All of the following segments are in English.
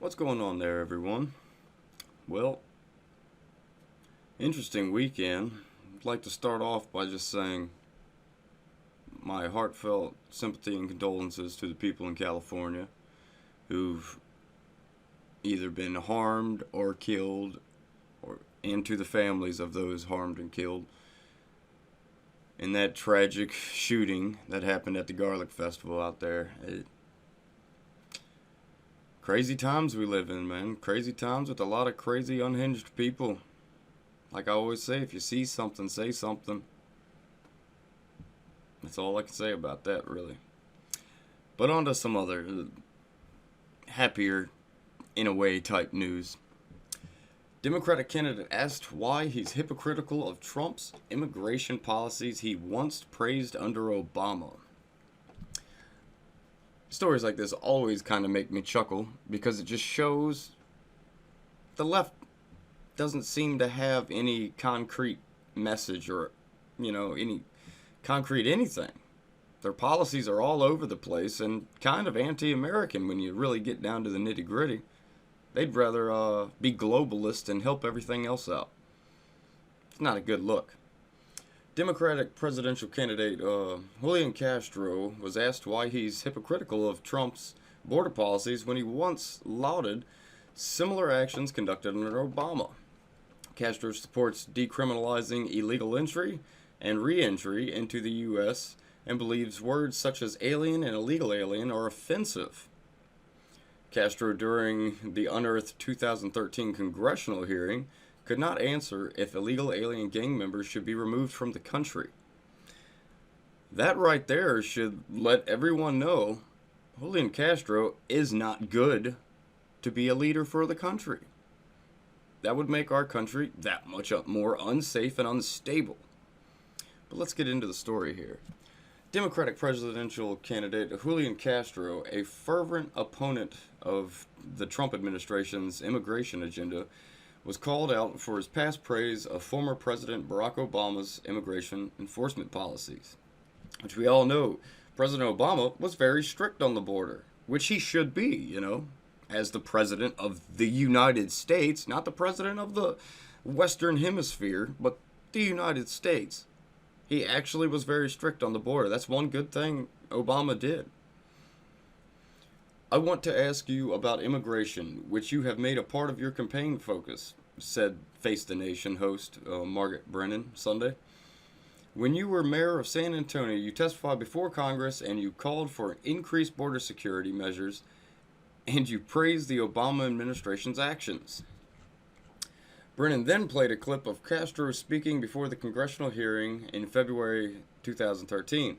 What's going on there, everyone? Well, interesting weekend. I'd like to start off by just saying my heartfelt sympathy and condolences to the people in California who've either been harmed or killed, and to the families of those harmed and killed in that tragic shooting that happened at the Garlic Festival out there. Crazy times we live in, man. Crazy times with a lot of crazy, unhinged people. Like I always say, if you see something, say something. That's all I can say about that, really. But on to some other happier, in a way, type news. Democratic candidate asked why he's hypocritical of Trump's immigration policies he once praised under Obama. Stories like this always kind of make me chuckle because it just shows the left doesn't seem to have any concrete message or, any concrete anything. Their policies are all over the place and kind of anti-American when you really get down to the nitty-gritty. They'd rather be globalist and help everything else out. It's not a good look. Democratic presidential candidate Julian Castro was asked why he's hypocritical of Trump's border policies when he once lauded similar actions conducted under Obama. Castro supports decriminalizing illegal entry and re-entry into the U.S. and believes words such as alien and illegal alien are offensive. Castro, during the unearthed 2013 congressional hearing, could not answer if illegal alien gang members should be removed from the country. That right there should let everyone know Julian Castro is not good to be a leader for the country. That would make our country that much more unsafe and unstable. But let's get into the story here. Democratic presidential candidate Julian Castro, a fervent opponent of the Trump administration's immigration agenda, was called out for his past praise of former President Barack Obama's immigration enforcement policies, which we all know President Obama was very strict on the border, which he should be, as the president of the United States, not the president of the Western Hemisphere, but the United States. He actually was very strict on the border. That's one good thing Obama did. I want to ask you about immigration, which you have made a part of your campaign focus, said Face the Nation host Margaret Brennan Sunday. When you were mayor of San Antonio, you testified before Congress and you called for increased border security measures and you praised the Obama administration's actions. Brennan then played a clip of Castro speaking before the congressional hearing in February 2013.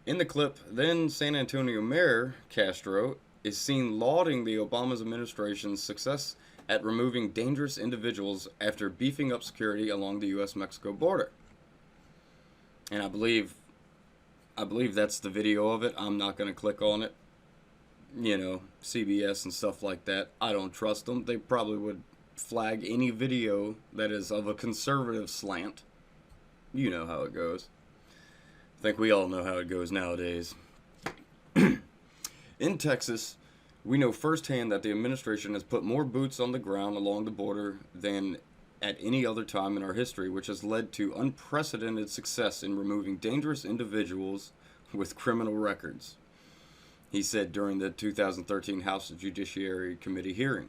In the clip, then San Antonio Mayor Castro is seen lauding the Obama administration's success at removing dangerous individuals after beefing up security along the U.S.-Mexico border. And I believe that's the video of it. I'm not going to click on it. CBS and stuff like that. I don't trust them. They probably would flag any video that is of a conservative slant. You know how it goes. I think we all know how it goes nowadays. In Texas, we know firsthand that the administration has put more boots on the ground along the border than at any other time in our history, which has led to unprecedented success in removing dangerous individuals with criminal records, he said during the 2013 House Judiciary Committee hearing.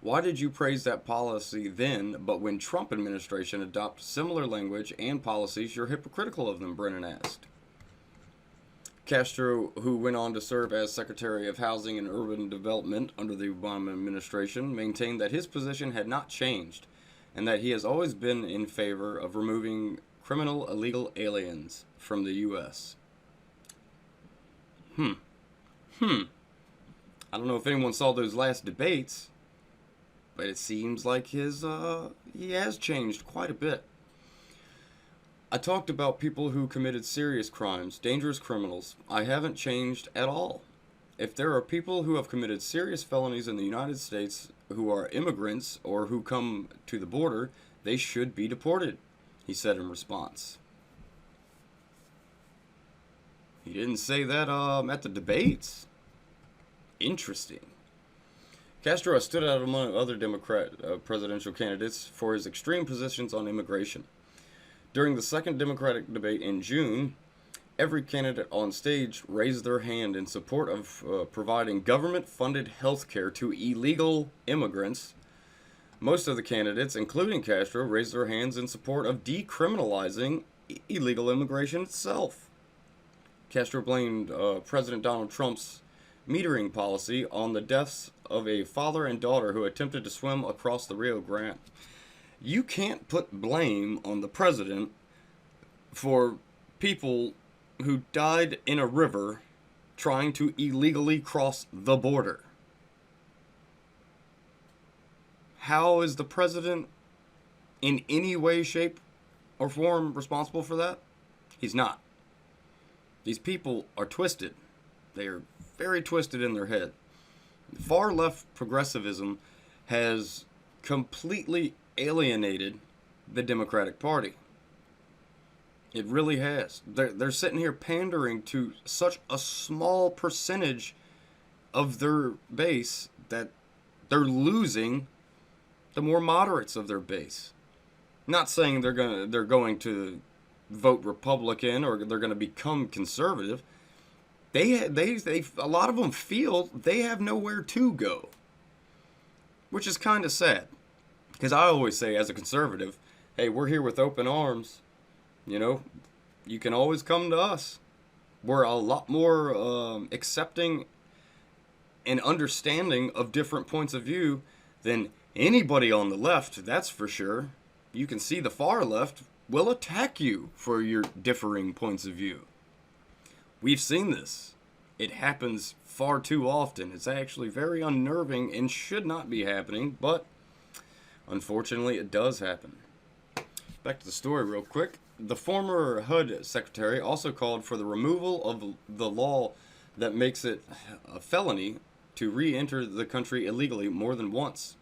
Why did you praise that policy then, but when Trump administration adopts similar language and policies, you're hypocritical of them, Brennan asked. Castro, who went on to serve as Secretary of Housing and Urban Development under the Obama administration, maintained that his position had not changed and that he has always been in favor of removing criminal illegal aliens from the U.S. I don't know if anyone saw those last debates, but it seems like he has changed quite a bit. I talked about people who committed serious crimes, dangerous criminals. I haven't changed at all. If there are people who have committed serious felonies in the United States who are immigrants or who come to the border, they should be deported, he said in response. He didn't say that at the debates. Interesting. Castro has stood out among other Democrat presidential candidates for his extreme positions on immigration. During the second Democratic debate in June, every candidate on stage raised their hand in support of providing government-funded health care to illegal immigrants. Most of the candidates, including Castro, raised their hands in support of decriminalizing illegal immigration itself. Castro blamed President Donald Trump's metering policy on the deaths of a father and daughter who attempted to swim across the Rio Grande. You can't put blame on the president for people who died in a river trying to illegally cross the border. How is the president in any way, shape, or form responsible for that? He's not. These people are twisted. They are very twisted in their head. Far left progressivism has completely alienated the Democratic Party. It really has. They're sitting here pandering to such a small percentage of their base that they're losing the more moderates of their base. Not saying they're going to vote Republican or they're going to become conservative. They a lot of them feel they have nowhere to go, which is kind of sad. Because I always say, as a conservative, hey, we're here with open arms. You know, you can always come to us. We're a lot more accepting and understanding of different points of view than anybody on the left, that's for sure. You can see the far left will attack you for your differing points of view. We've seen this. It happens far too often. It's actually very unnerving and should not be happening, but unfortunately it does happen. Back to the story real quick. The former HUD secretary also called for the removal of the law that makes it a felony to re-enter the country illegally more than once.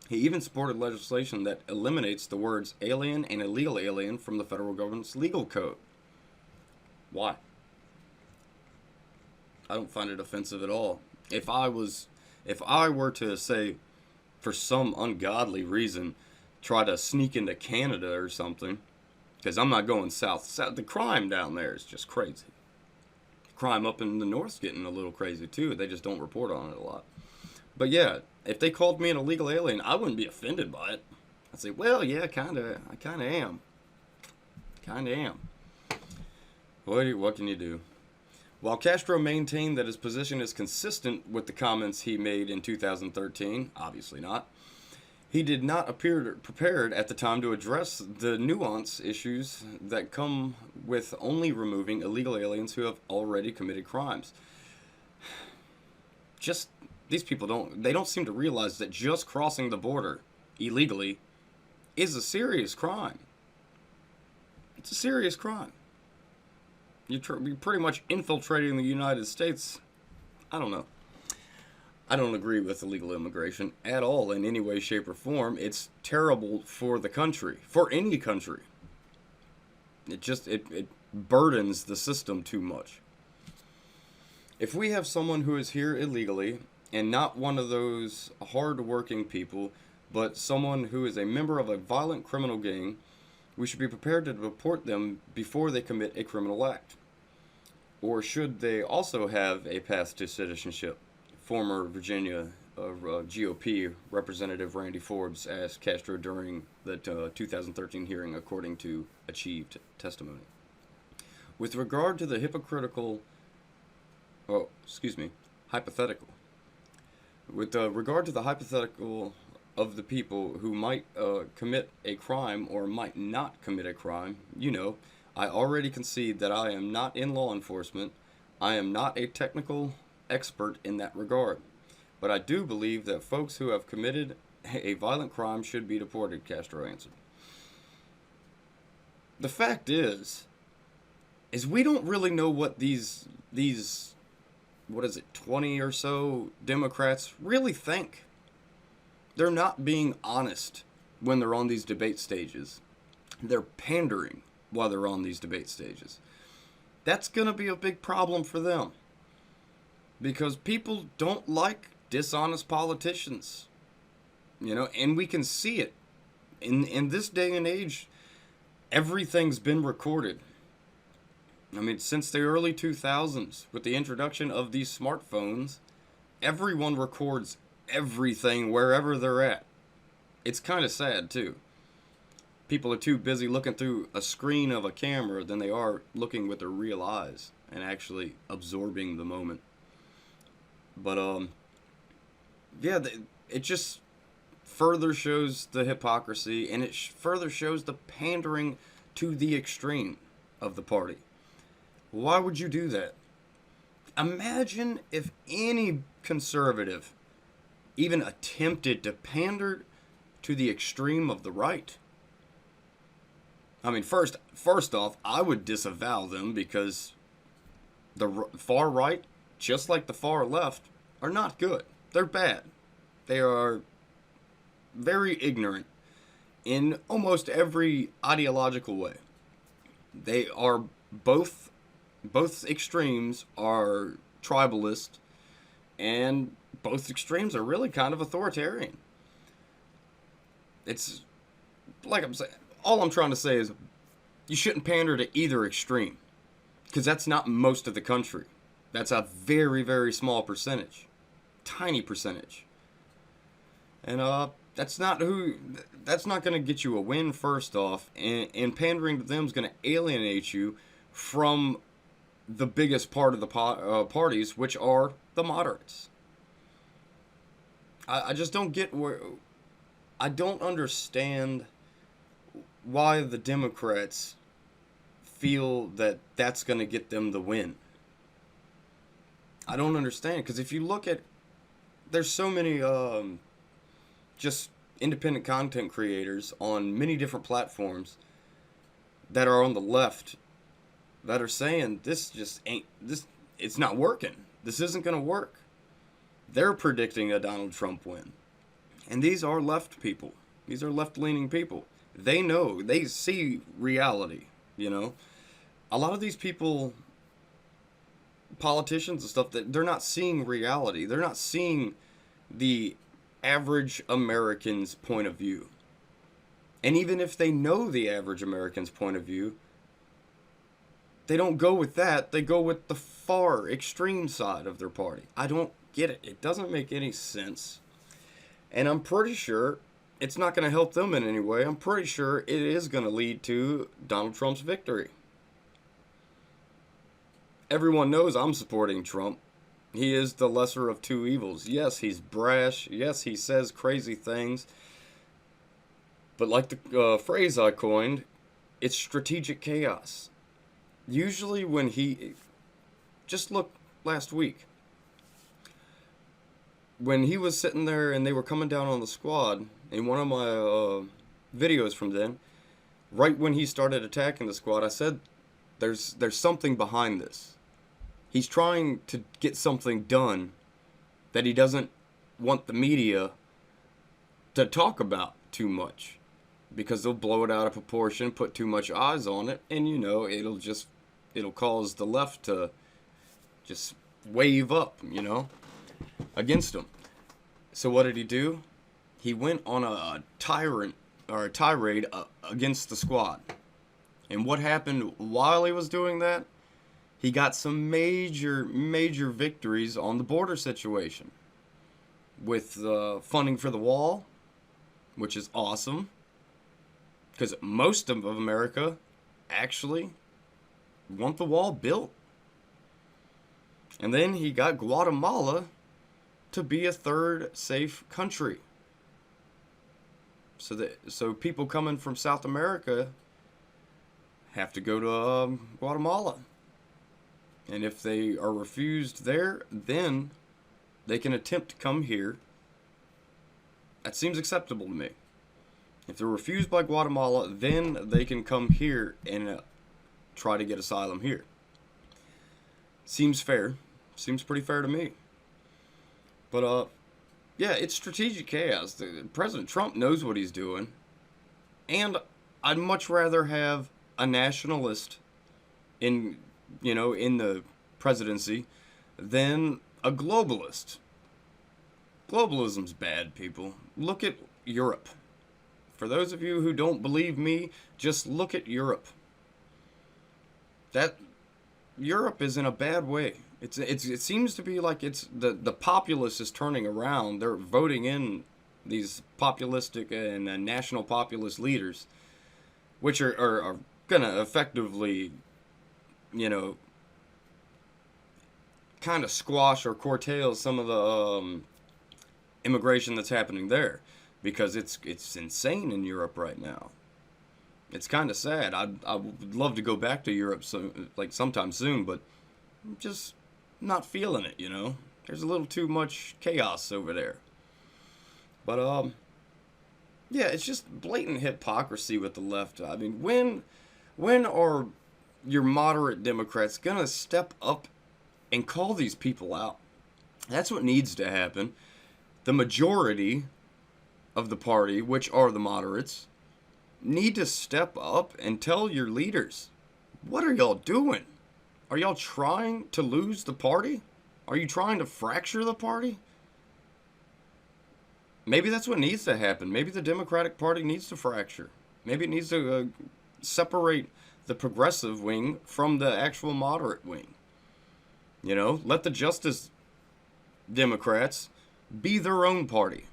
He even supported legislation that eliminates the words alien and illegal alien from the federal government's legal code. Why? I don't find it offensive at all. If I were to say, for some ungodly reason, try to sneak into Canada or something, because I'm not going south. The crime down there is just crazy. Crime up in the north's getting a little crazy too. They just don't report on it a lot. But yeah, if they called me an illegal alien, I wouldn't be offended by it. I'd say, well, yeah, I kind of am. Kind of am. What can you do? While Castro maintained that his position is consistent with the comments he made in 2013, obviously not, he did not appear prepared at the time to address the nuance issues that come with only removing illegal aliens who have already committed crimes. Just, these people don't seem to realize that just crossing the border illegally is a serious crime. It's a serious crime. You're pretty much infiltrating the United States. I don't know. I don't agree with illegal immigration at all in any way, shape, or form. It's terrible for the country, for any country. It burdens the system too much. If we have someone who is here illegally and not one of those hard-working people, but someone who is a member of a violent criminal gang, we should be prepared to deport them before they commit a criminal act. Or should they also have a path to citizenship? Former Virginia GOP Representative Randy Forbes asked Castro during the 2013 hearing, according to Achieved testimony. With regard to the hypothetical, with regard to the hypothetical of the people who might commit a crime or might not commit a crime, I already concede that I am not in law enforcement. I am not a technical expert in that regard. But I do believe that folks who have committed a violent crime should be deported, Castro answered. The fact is we don't really know what these 20 or so Democrats really think. They're not being honest when they're on these debate stages. They're pandering while they're on these debate stages. That's going to be a big problem for them. Because people don't like dishonest politicians. And we can see it. In this day and age, everything's been recorded. I mean, since the early 2000s, with the introduction of these smartphones, everyone records everything wherever they're at. It's kind of sad, too. People are too busy looking through a screen of a camera than they are looking with their real eyes and actually absorbing the moment. But, yeah, it just further shows the hypocrisy, and it further shows the pandering to the extreme of the party. Why would you do that? Imagine if any conservative even attempted to pander to the extreme of the right. I mean, first off, I would disavow them, because the far right, just like the far left, are not good. They're bad. They are very ignorant in almost every ideological way. They are both extremes are tribalist, and both extremes are really kind of authoritarian. It's like I'm saying, all I'm trying to say is you shouldn't pander to either extreme, because that's not most of the country. That's a very, very small percentage. Tiny percentage. And that's not going to get you a win, first off, and pandering to them is going to alienate you from the biggest part of the parties, which are the moderates. I just don't get I don't understand why the Democrats feel that that's going to get them the win. I don't understand, because if you look at, there's so many just independent content creators on many different platforms that are on the left that are saying it's not working. This isn't going to work. They're predicting a Donald Trump win. And these are left people. These are left-leaning people. They know, they see reality, A lot of these people, politicians and stuff, that they're not seeing reality. They're not seeing the average American's point of view. And even if they know the average American's point of view, they don't go with that. They go with the far extreme side of their party. I don't get it. It doesn't make any sense. And I'm pretty sure it's not going to help them in any way. I'm pretty sure it is going to lead to Donald Trump's victory. Everyone knows I'm supporting Trump. He is the lesser of two evils. Yes, he's brash. Yes, he says crazy things. But like the phrase I coined, it's strategic chaos. Usually when just look last week. When he was sitting there and they were coming down on the squad, in one of my videos from then, right when he started attacking the squad, I said, there's something behind this. He's trying to get something done that he doesn't want the media to talk about too much, because they'll blow it out of proportion, put too much eyes on it, and it'll cause the left to just wave up, against him. So what did he do? He went on a tirade against the squad. And what happened while he was doing that? He got some major victories on the border situation with funding for the wall, which is awesome, because most of America actually want the wall built. And then he got Guatemala to be a third safe country, so people coming from South America have to go to Guatemala. And if they are refused there, then they can attempt to come here. That seems acceptable to me. If they're refused by Guatemala, then they can come here and try to get asylum here. Seems fair. Seems pretty fair to me. But, yeah, it's strategic chaos. President Trump knows what he's doing. And I'd much rather have a nationalist in the presidency than a globalist. Globalism's bad, people. Look at Europe. For those of you who don't believe me, just look at Europe. That Europe is in a bad way. It seems to be like it's the populace is turning around. They're voting in these populistic and national populist leaders, which are gonna effectively, you know, kind of squash or curtail some of the immigration that's happening there, because it's insane in Europe right now. It's kind of sad. I would love to go back to Europe sometime soon, but I'm just not feeling it. There's a little too much chaos over there. But yeah, it's just blatant hypocrisy with the left. I mean, when are your moderate Democrats gonna step up and call these people out? That's what needs to happen. The majority of the party, which are the moderates, need to step up and tell your leaders, what are y'all doing? Are y'all trying to lose the party? Are you trying to fracture the party? Maybe that's what needs to happen. Maybe the Democratic Party needs to fracture. Maybe it needs to separate the progressive wing from the actual moderate wing. Let the Justice Democrats be their own party.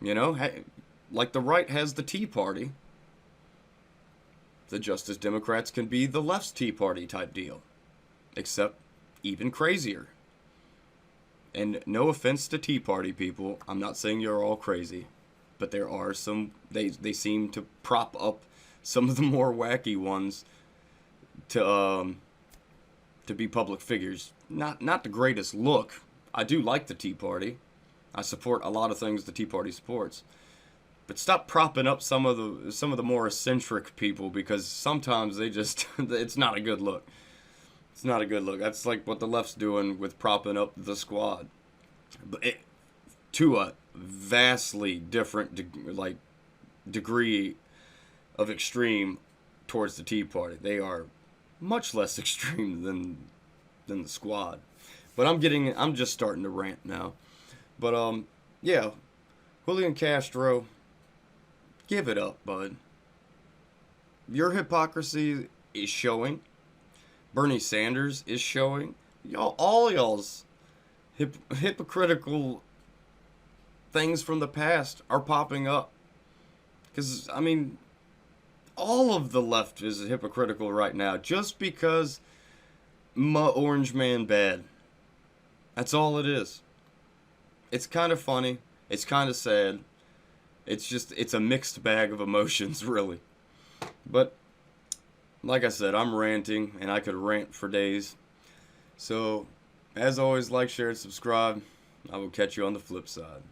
Like the right has the Tea Party, the Justice Democrats can be the left's Tea Party type deal, except even crazier. And no offense to Tea Party people, I'm not saying you're all crazy, but there are some, they seem to prop up some of the more wacky ones to be public figures. Not the greatest look. I do like the Tea Party. I support a lot of things the Tea Party supports. But stop propping up some of the more eccentric people, because sometimes they just it's not a good look. It's not a good look. That's like what the left's doing with propping up the Squad. But to a vastly different degree of extreme towards the Tea Party. They are much less extreme than the Squad. But I'm just starting to rant now. But yeah, Julian Castro, give it up, bud. Your hypocrisy is showing. Bernie Sanders is showing. All y'all's hypocritical things from the past are popping up. Because, I mean, all of the left is hypocritical right now just because my orange man bad. That's all it is. It's kind of funny. It's kind of sad. It's a mixed bag of emotions, really. But like I said, I'm ranting, and I could rant for days. So, as always, like, share, and subscribe. I will catch you on the flip side.